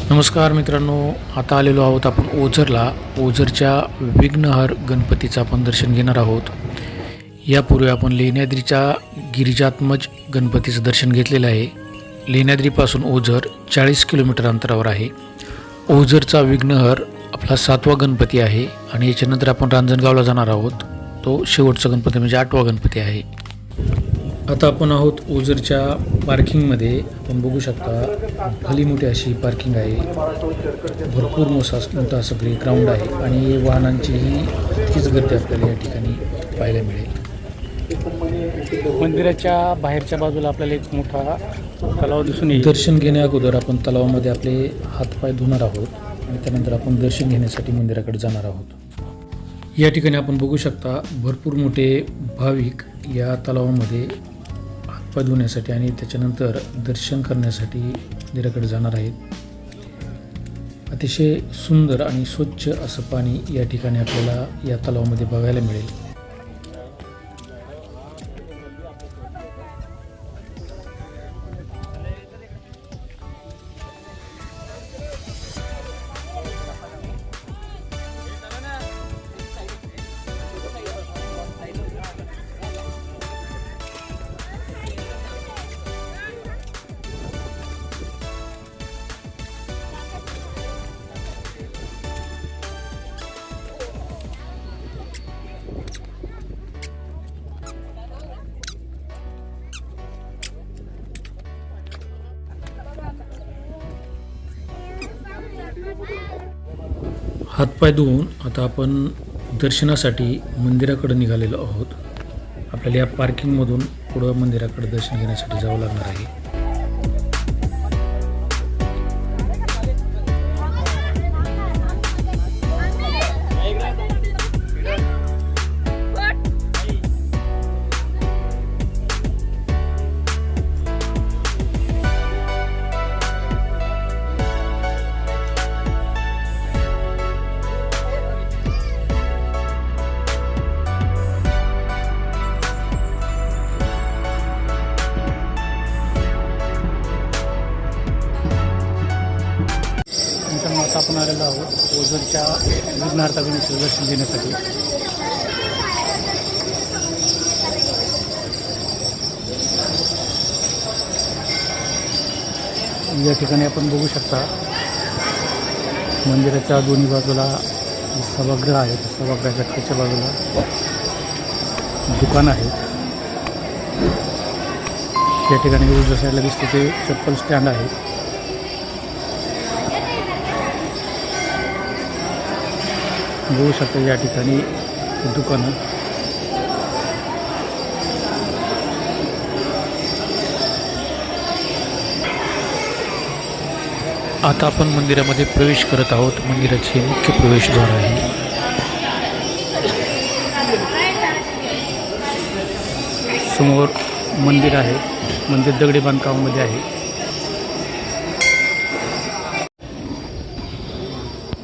नमस्कार मित्रांनो, आता आलेलो आहोत आपण ओझरला. ओझरच्या विघ्नहर गणपतीचं आपण दर्शन घेणार आहोत. यापूर्वी आपण लेण्याद्रीच्या गिरिजात्मज गणपतीचं दर्शन घेतलेलं आहे. लेण्याद्रीपासून ओझर 40 किलोमीटर अंतरावर आहे. ओझरचा विघ्नहर आपला 7वा गणपती आहे आणि याच्यानंतर आपण रांजणगावला जाणार आहोत. तो शेवटचा गणपती म्हणजे 8वा गणपती आहे. आता आपण आहोत ओझरच्या पार्किंगमध्ये. आपण बघू शकता भली मोठी अशी पार्किंग आहे. भरपूर मोठा सगळी ग्राउंड आहे आणि वाहनांचीही इतकीच गर्दी आपल्याला या ठिकाणी पाहायला मिळेल. मंदिराच्या बाहेरच्या बाजूला आपल्याला एक मोठा तलाव दिसून येईल. दर्शन घेण्या अगोदर आपण तलावामध्ये आपले हातपाय धुणार आहोत आणि त्यानंतर आपण दर्शन घेण्यासाठी मंदिराकडे जाणार आहोत. या ठिकाणी आपण बघू शकता भरपूर मोठे भाविक या तलावामध्ये हातपाय धुण्यासाठी आणि त्याच्यानंतर दर्शन करण्यासाठी मंदिराकडे जाणार आहेत. अतिशय सुंदर आणि स्वच्छ असं पाणी या ठिकाणी आपल्याला या तलावामध्ये बघायला मिळेल. हातपाय धुवून आता आपण दर्शनासाठी मंदिराकडे निघालेलो आहोत. आपल्याला या पार्किंगमधून पुढं मंदिराकडे दर्शन घेण्यासाठी जावं लागणार आहे. आता आपण आलेलो आहोत ओझरच्या विघ्नहर्ता गणेशाचं दर्शन घेण्यासाठी. या ठिकाणी आपण बघू शकता मंदिराच्या दोन्ही बाजूला सभागृह आहे. सभागृहाच्या खालच्या बाजूला दुकान आहे. या ठिकाणी उजव्या साईडला दिसते ते चप्पल स्टँड आहे. बघू शकता या ठिकाणी दुकानं. आता आपण मंदिरामध्ये प्रवेश करत आहोत. मंदिराचे मुख्य प्रवेशद्वार आहे. समोर मंदिर आहे. मंदिर दगडी बांधकामामध्ये आहे.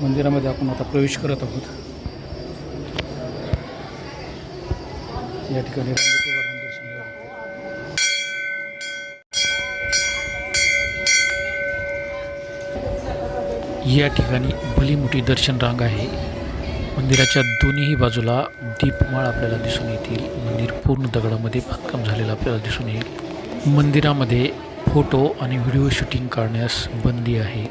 मंदिरामध्ये आपण आता प्रवेश करत आहोत. या ठिकाणी दर्शन घ्या. या ठिकाणी भली मोठी दर्शन रांग आहे. मंदिराच्या दोन्हीही बाजूला दीपमाळ आपल्याला दिसून येतील. मंदिर पूर्ण दगडामध्ये बांधकाम झालेलं आपल्याला दिसून येईल. मंदिरामध्ये फोटो आणि व्हिडिओ शूटिंग करण्यास बंदी आहे.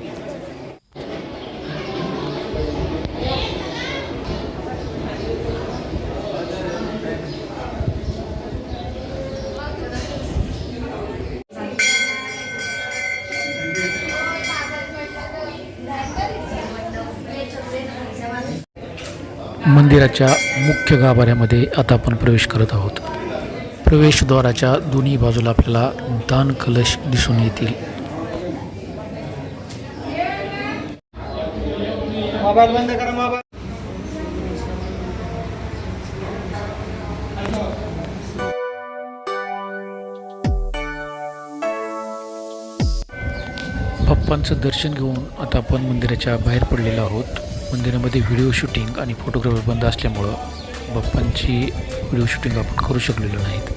मंदिराच्या मुख्य गाभाऱ्यामध्ये आता आपण प्रवेश करत आहोत. प्रवेशद्वाराच्या दोन्ही बाजूला आपल्याला दान कलश दिसून येतील. बाप्पांचं दर्शन घेऊन आता आपण मंदिराच्या बाहेर पडलेलो आहोत. मंदिरामध्ये व्हिडिओ शूटिंग आणि फोटोग्राफर बंद असल्यामुळं बाप्पांची व्हिडिओ शूटिंग आपण करू शकलेलो नाहीत.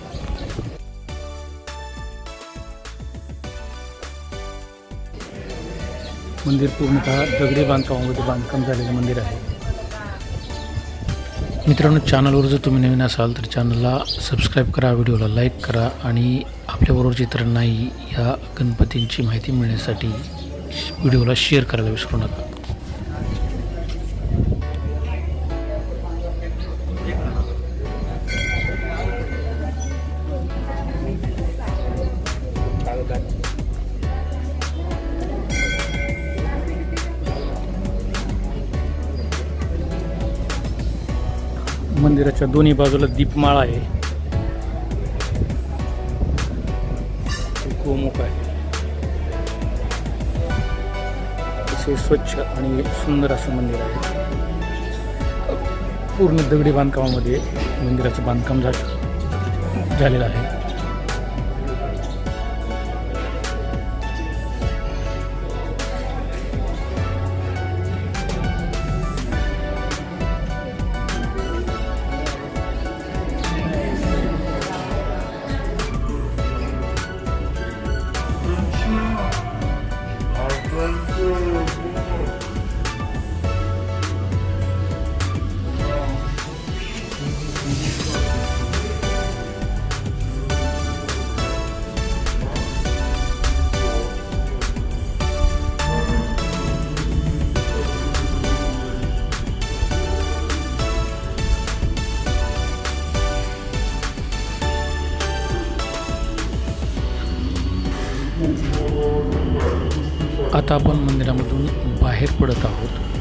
मंदिर पूर्णतः दगडी बांधकामामध्ये बांधकाम झालेलं मंदिर आहे. मित्रांनो, चॅनलवर जर तुम्ही नवीन असाल तर चॅनलला सबस्क्राईब करा, व्हिडिओला लाईक करा आणि आपल्याबरोबर इतरांनाही या गणपतींची माहिती मिळण्यासाठी व्हिडिओला शेअर करायला विसरू नका. मंदिराच्या दोन्ही बाजूला दीपमाळा आहे. गोमुख आहे. अतिशय स्वच्छ आणि सुंदर असं मंदिर आहे. पूर्ण दगडी बांधकामामध्ये मंदिराचं बांधकाम झालेलं आहे. आता आपण मंदिरामधून बाहेर पडत आहोत.